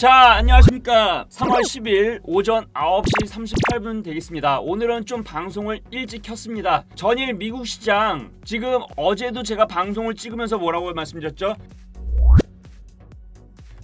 자, 안녕하십니까. 3월 10일 오전 9시 38분 되겠습니다. 오늘은 좀 방송을 일찍 켰습니다. 전일 미국 시장, 지금 어제도 제가 방송을 찍으면서 뭐라고 말씀드렸죠?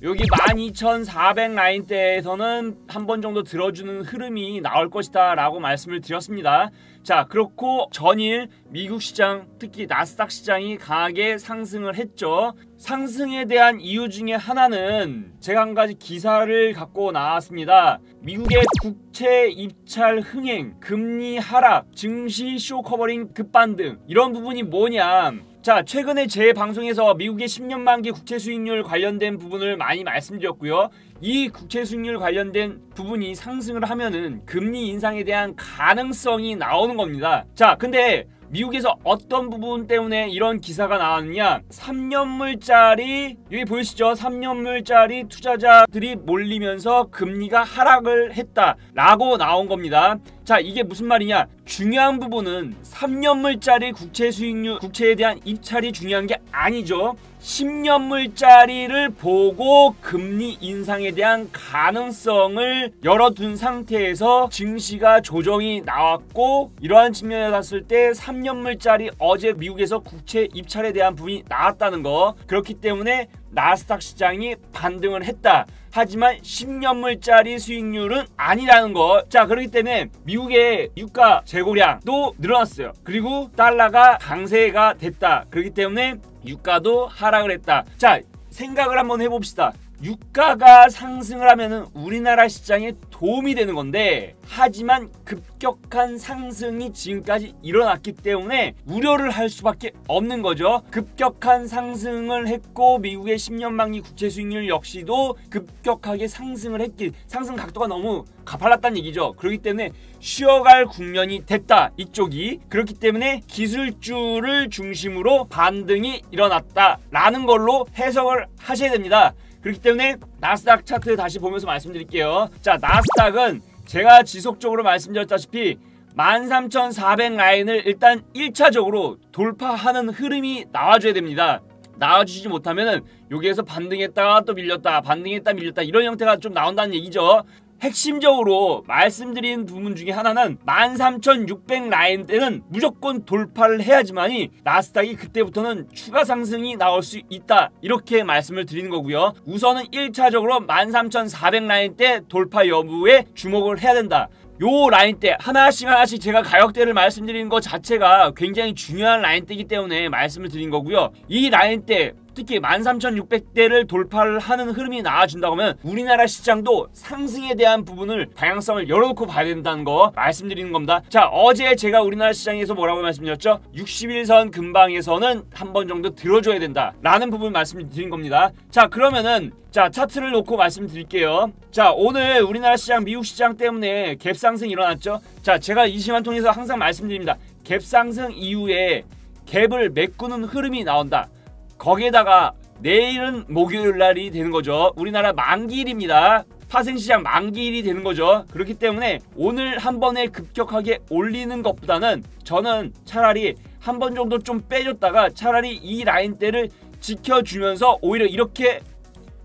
여기 12,400 라인대에서는 한 번 정도 들어주는 흐름이 나올 것이다 라고 말씀을 드렸습니다. 자, 그렇고 전일 미국 시장, 특히 나스닥 시장이 강하게 상승을 했죠. 상승에 대한 이유 중에 하나는 제가 한 가지 기사를 갖고 나왔습니다. 미국의 국채 입찰 흥행, 금리 하락, 증시 쇼커버링 급반등, 이런 부분이 뭐냐. 자, 최근에 제 방송에서 미국의 10년 만기 국채 수익률 관련된 부분을 많이 말씀드렸고요. 이 국채 수익률 관련된 부분이 상승을 하면은 금리 인상에 대한 가능성이 나오는 겁니다. 자, 근데 미국에서 어떤 부분 때문에 이런 기사가 나왔느냐, 3년물짜리, 여기 보이시죠? 3년물짜리 투자자들이 몰리면서 금리가 하락을 했다라고 나온 겁니다. 자, 이게 무슨 말이냐, 중요한 부분은 3년물짜리 국채 수익률, 국채에 대한 입찰이 중요한 게 아니죠. 10년물짜리를 보고 금리 인상에 대한 가능성을 열어둔 상태에서 증시가 조정이 나왔고, 이러한 측면에 봤을 때 3년물짜리 어제 미국에서 국채 입찰에 대한 부분이 나왔다는 거, 그렇기 때문에 나스닥 시장이 반등을 했다. 하지만 10년물짜리 수익률은 아니라는 거. 자, 그렇기 때문에 미국의 유가 재고량도 늘어났어요. 그리고 달러가 강세가 됐다. 그렇기 때문에 유가도 하락을 했다. 자, 생각을 한번 해봅시다. 유가가 상승을 하면은 우리나라 시장에 도움이 되는 건데, 하지만 급격한 상승이 지금까지 일어났기 때문에 우려를 할 수밖에 없는 거죠. 급격한 상승을 했고, 미국의 10년 만기 국채 수익률 역시도 급격하게 상승을 했기, 상승 각도가 너무 가팔랐다는 얘기죠. 그렇기 때문에 쉬어갈 국면이 됐다, 이쪽이. 그렇기 때문에 기술주를 중심으로 반등이 일어났다라는 걸로 해석을 하셔야 됩니다. 그렇기 때문에 나스닥 차트 다시 보면서 말씀드릴게요. 자, 나스닥은 제가 지속적으로 말씀드렸다시피 13,400 라인을 일단 1차적으로 돌파하는 흐름이 나와줘야 됩니다. 나와주지 못하면은 여기에서 반등했다가 또 밀렸다, 반등했다 밀렸다, 이런 형태가 좀 나온다는 얘기죠. 핵심적으로 말씀드린 부분 중에 하나는 13,600 라인대는 무조건 돌파를 해야지만이 나스닥이 그때부터는 추가 상승이 나올 수 있다, 이렇게 말씀을 드리는 거고요. 우선은 1차적으로 13,400 라인대 돌파 여부에 주목을 해야 된다. 요 라인대 하나씩 제가 가격대를 말씀드리는 것 자체가 굉장히 중요한 라인대이기 때문에 말씀을 드린 거고요. 이 라인대, 특히 13,600대를 돌파를 하는 흐름이 나와준다고 하면 우리나라 시장도 상승에 대한 부분을, 방향성을 열어놓고 봐야 된다는 거 말씀드리는 겁니다. 자, 어제 제가 우리나라 시장에서 뭐라고 말씀드렸죠? 61선 근방에서는 한 번 정도 들어줘야 된다 라는 부분 말씀드린 겁니다. 자, 그러면은 자, 차트를 놓고 말씀드릴게요. 자, 오늘 우리나라 시장, 미국 시장 때문에 갭상승이 일어났죠. 자, 제가 이 시간 통해서 항상 말씀드립니다. 갭상승 이후에 갭을 메꾸는 흐름이 나온다. 거기에다가 내일은 목요일날이 되는 거죠. 우리나라 만기일입니다. 파생시장 만기일이 되는 거죠. 그렇기 때문에 오늘 한 번에 급격하게 올리는 것보다는 저는 차라리 한 번 정도 좀 빼줬다가 차라리 이 라인대를 지켜주면서 오히려 이렇게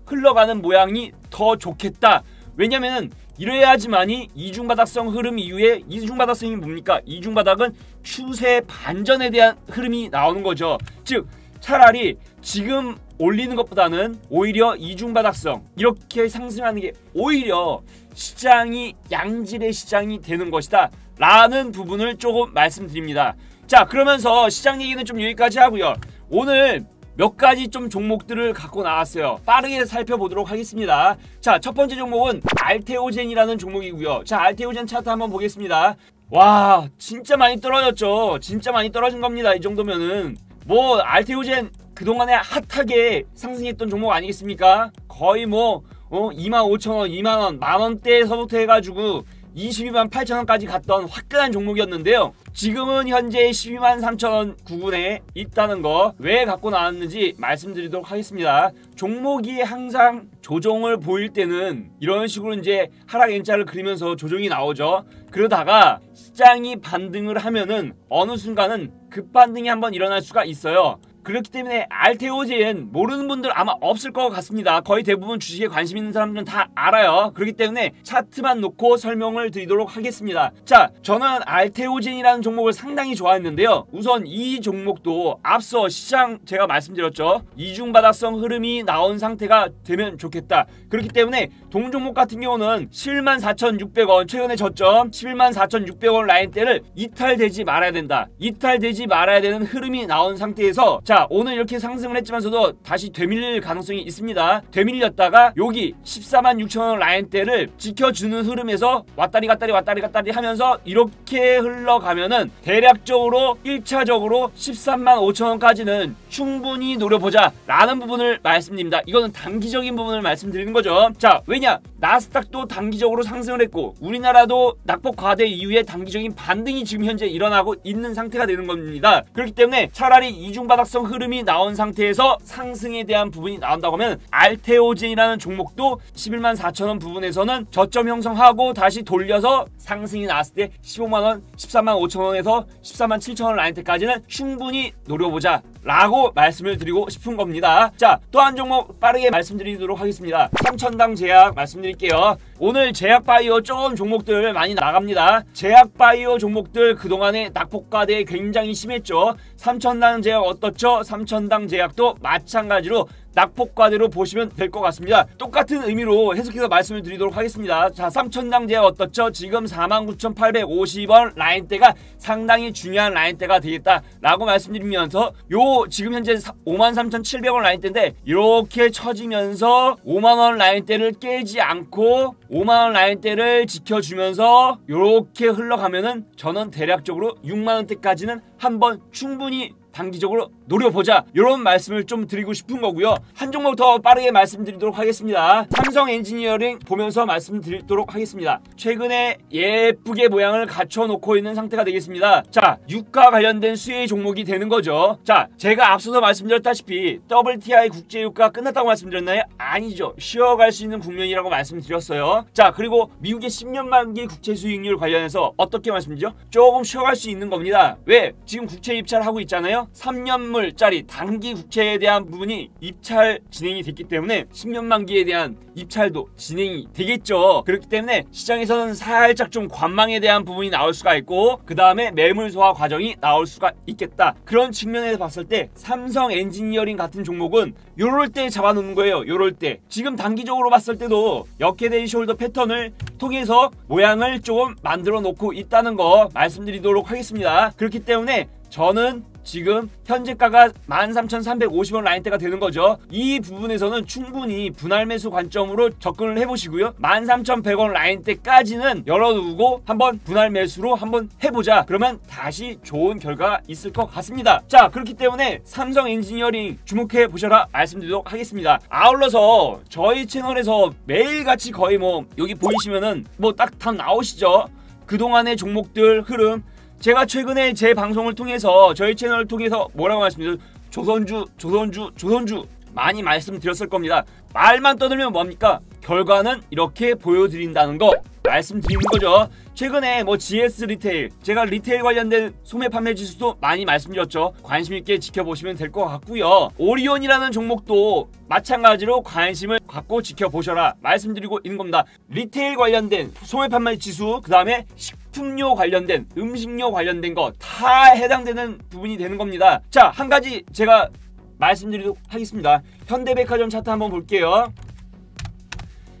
흘러가는 모양이 더 좋겠다. 왜냐면은 이래야지만이 이중바닥성 흐름 이후에, 이중바닥성이 뭡니까? 이중바닥은 추세 반전에 대한 흐름이 나오는 거죠. 즉, 차라리 지금 올리는 것보다는 오히려 이중바닥성, 이렇게 상승하는 게 오히려 시장이 양질의 시장이 되는 것이다 라는 부분을 조금 말씀드립니다. 자, 그러면서 시장 얘기는 좀 여기까지 하고요. 오늘 몇 가지 좀 종목들을 갖고 나왔어요. 빠르게 살펴보도록 하겠습니다. 자, 첫 번째 종목은 알테오젠이라는 종목이고요. 자, 알테오젠 차트 한번 보겠습니다. 와, 진짜 많이 떨어졌죠. 진짜 많이 떨어진 겁니다. 이 정도면은 뭐 알테오젠 그동안에 핫하게 상승했던 종목 아니겠습니까? 거의 뭐 25,000원, 2만원, 만원대에서부터 해가지고 22만 8천원까지 갔던 화끈한 종목이었는데요. 지금은 현재 12만 3천원 구간에 있다는 거, 왜 갖고 나왔는지 말씀드리도록 하겠습니다. 종목이 항상 조정을 보일 때는 이런 식으로 이제 하락 N자를 그리면서 조정이 나오죠. 그러다가 시장이 반등을 하면은 어느 순간은 급반등이 한번 일어날 수가 있어요. 그렇기 때문에 알테오젠 모르는 분들 아마 없을 것 같습니다. 거의 대부분 주식에 관심 있는 사람들은 다 알아요. 그렇기 때문에 차트만 놓고 설명을 드리도록 하겠습니다. 자, 저는 알테오젠이라는 종목을 상당히 좋아했는데요. 우선 이 종목도 앞서 시장 제가 말씀드렸죠. 이중바닥성 흐름이 나온 상태가 되면 좋겠다. 그렇기 때문에 동종목 같은 경우는 114,600원 최근에 저점 114,600원 라인대를 이탈되지 말아야 된다. 이탈되지 말아야 되는 흐름이 나온 상태에서 자, 오늘 이렇게 상승을 했지만서도 다시 되밀릴 가능성이 있습니다. 되밀렸다가 여기 146,000원 라인대를 지켜주는 흐름에서 왔다리 갔다리 하면서 이렇게 흘러가면은 대략적으로 1차적으로 135,000원까지는 충분히 노려보자 라는 부분을 말씀드립니다. 이거는 단기적인 부분을 말씀드리는 거죠. 자, 왜냐? 나스닥도 단기적으로 상승을 했고 우리나라도 낙폭 과대 이후에 단기적인 반등이 지금 현재 일어나고 있는 상태가 되는 겁니다. 그렇기 때문에 차라리 이중바닥성 흐름이 나온 상태에서 상승에 대한 부분이 나온다고 하면 알테오젠이라는 종목도 114,000원 부분에서는 저점 형성하고 다시 돌려서 상승이 나왔을 때 15만원, 145,000원에서 147,000원 라인대까지는 충분히 노려보자 라고 말씀을 드리고 싶은 겁니다. 자, 또 한 종목 빠르게 말씀드리도록 하겠습니다. 삼천당 제약 말씀드릴게요. 오늘 제약바이오 좀 종목들 많이 나갑니다. 제약바이오 종목들 그동안에 낙폭과대 굉장히 심했죠. 삼천당 제약 어떻죠? 삼천당 제약도 마찬가지로 낙폭과대로 보시면 될 것 같습니다. 똑같은 의미로 해석해서 말씀을 드리도록 하겠습니다. 자, 삼천당 제약 어떻죠? 지금 49,850원 라인대가 상당히 중요한 라인대가 되겠다라고 말씀드리면서 요 지금 현재 53,700원 라인대인데 이렇게 쳐지면서 5만원 라인대를 깨지 않고 5만원 라인대를 지켜주면서 이렇게 흘러가면은 저는 대략적으로 6만원대까지는 한번 충분히 단기적으로 노려보자 이런 말씀을 좀 드리고 싶은 거고요. 한 종목 더 빠르게 말씀드리도록 하겠습니다. 삼성 엔지니어링 보면서 말씀드리도록 하겠습니다. 최근에 예쁘게 모양을 갖춰놓고 있는 상태가 되겠습니다. 자, 유가 관련된 수혜 종목이 되는 거죠. 자, 제가 앞서서 말씀드렸다시피 WTI 국제유가 끝났다고 말씀드렸나요? 아니죠. 쉬어갈 수 있는 국면이라고 말씀드렸어요. 자, 그리고 미국의 10년 만기 국채 수익률 관련해서 어떻게 말씀드리죠? 조금 쉬어갈 수 있는 겁니다. 왜? 지금 국채 입찰을 하고 있잖아요. 3년물짜리 단기 국채에 대한 부분이 입찰 진행이 됐기 때문에 10년 만기에 대한 입찰도 진행이 되겠죠. 그렇기 때문에 시장에서는 살짝 좀 관망에 대한 부분이 나올 수가 있고 그 다음에 매물 소화 과정이 나올 수가 있겠다. 그런 측면에서 봤을 때 삼성 엔지니어링 같은 종목은 요럴 때 잡아놓는 거예요. 요럴 때 지금 단기적으로 봤을 때도 역헤드 숄더 패턴을 통해서 모양을 조금 만들어 놓고 있다는 거 말씀드리도록 하겠습니다. 그렇기 때문에 저는 지금 현재가가 13,350원 라인대가 되는 거죠. 이 부분에서는 충분히 분할 매수 관점으로 접근을 해보시고요. 13,100원 라인대까지는 열어두고 한번 분할 매수로 한번 해보자. 그러면 다시 좋은 결과가 있을 것 같습니다. 자, 그렇기 때문에 삼성 엔지니어링 주목해 보셔라 말씀드리도록 하겠습니다. 아울러서 저희 채널에서 매일같이 거의 뭐 여기 보이시면은 뭐 딱 다 나오시죠. 그동안의 종목들 흐름 제가 최근에 제 방송을 통해서 저희 채널을 통해서 뭐라고 말씀드렸죠? 조선주 많이 말씀드렸을 겁니다. 말만 떠들면 뭡니까? 결과는 이렇게 보여드린다는 거 말씀드리는 거죠. 최근에 뭐 GS 리테일 제가 리테일 관련된 소매 판매 지수도 많이 말씀드렸죠. 관심 있게 지켜보시면 될 것 같고요. 오리온이라는 종목도 마찬가지로 관심을 갖고 지켜보셔라 말씀드리고 있는 겁니다. 리테일 관련된 소매 판매 지수 그 다음에 식품료 관련된 음식료 관련된 거 다 해당되는 부분이 되는 겁니다. 자, 한 가지 제가 말씀드리도록 하겠습니다. 현대백화점 차트 한번 볼게요.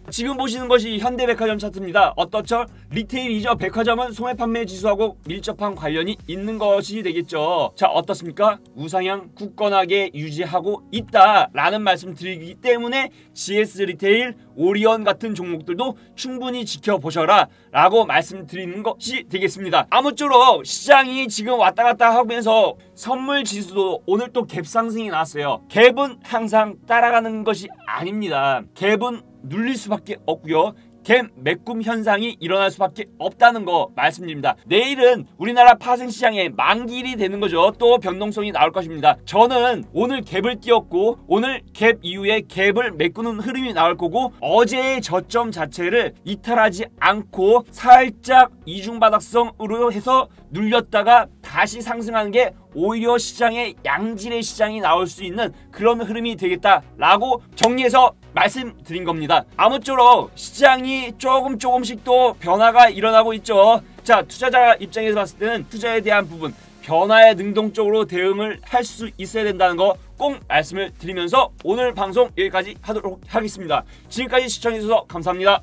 지금 보시는 것이 현대백화점 차트입니다. 어떻죠? 리테일이죠. 백화점은 소매 판매 지수하고 밀접한 관련이 있는 것이 되겠죠. 자, 어떻습니까? 우상향 굳건하게 유지하고 있다라는 말씀 드리기 때문에 GS 리테일, 오리온 같은 종목들도 충분히 지켜보셔라 라고 말씀드리는 것이 되겠습니다. 아무쪼록 시장이 지금 왔다 갔다 하면서 선물 지수도 오늘 또 갭 상승이 나왔어요. 갭은 항상 따라가는 것이 아닙니다. 갭은 눌릴 수밖에 없고요. 갭 매꿈 현상이 일어날 수밖에 없다는 거 말씀드립니다. 내일은 우리나라 파생시장의 만기일이 되는 거죠. 또 변동성이 나올 것입니다. 저는 오늘 갭을 띄웠고 오늘 갭 이후에 갭을 메꾸는 흐름이 나올 거고 어제의 저점 자체를 이탈하지 않고 살짝 이중바닥성으로 해서 눌렸다가 다시 상승하는 게 오히려 시장에 양질의 시장이 나올 수 있는 그런 흐름이 되겠다라고 정리해서 말씀드린 겁니다. 아무쪼록 시장이 조금씩 또 변화가 일어나고 있죠. 자, 투자자 입장에서 봤을 때는 투자에 대한 부분, 변화에 능동적으로 대응을 할 수 있어야 된다는 거 꼭 말씀을 드리면서 오늘 방송 여기까지 하도록 하겠습니다. 지금까지 시청해주셔서 감사합니다.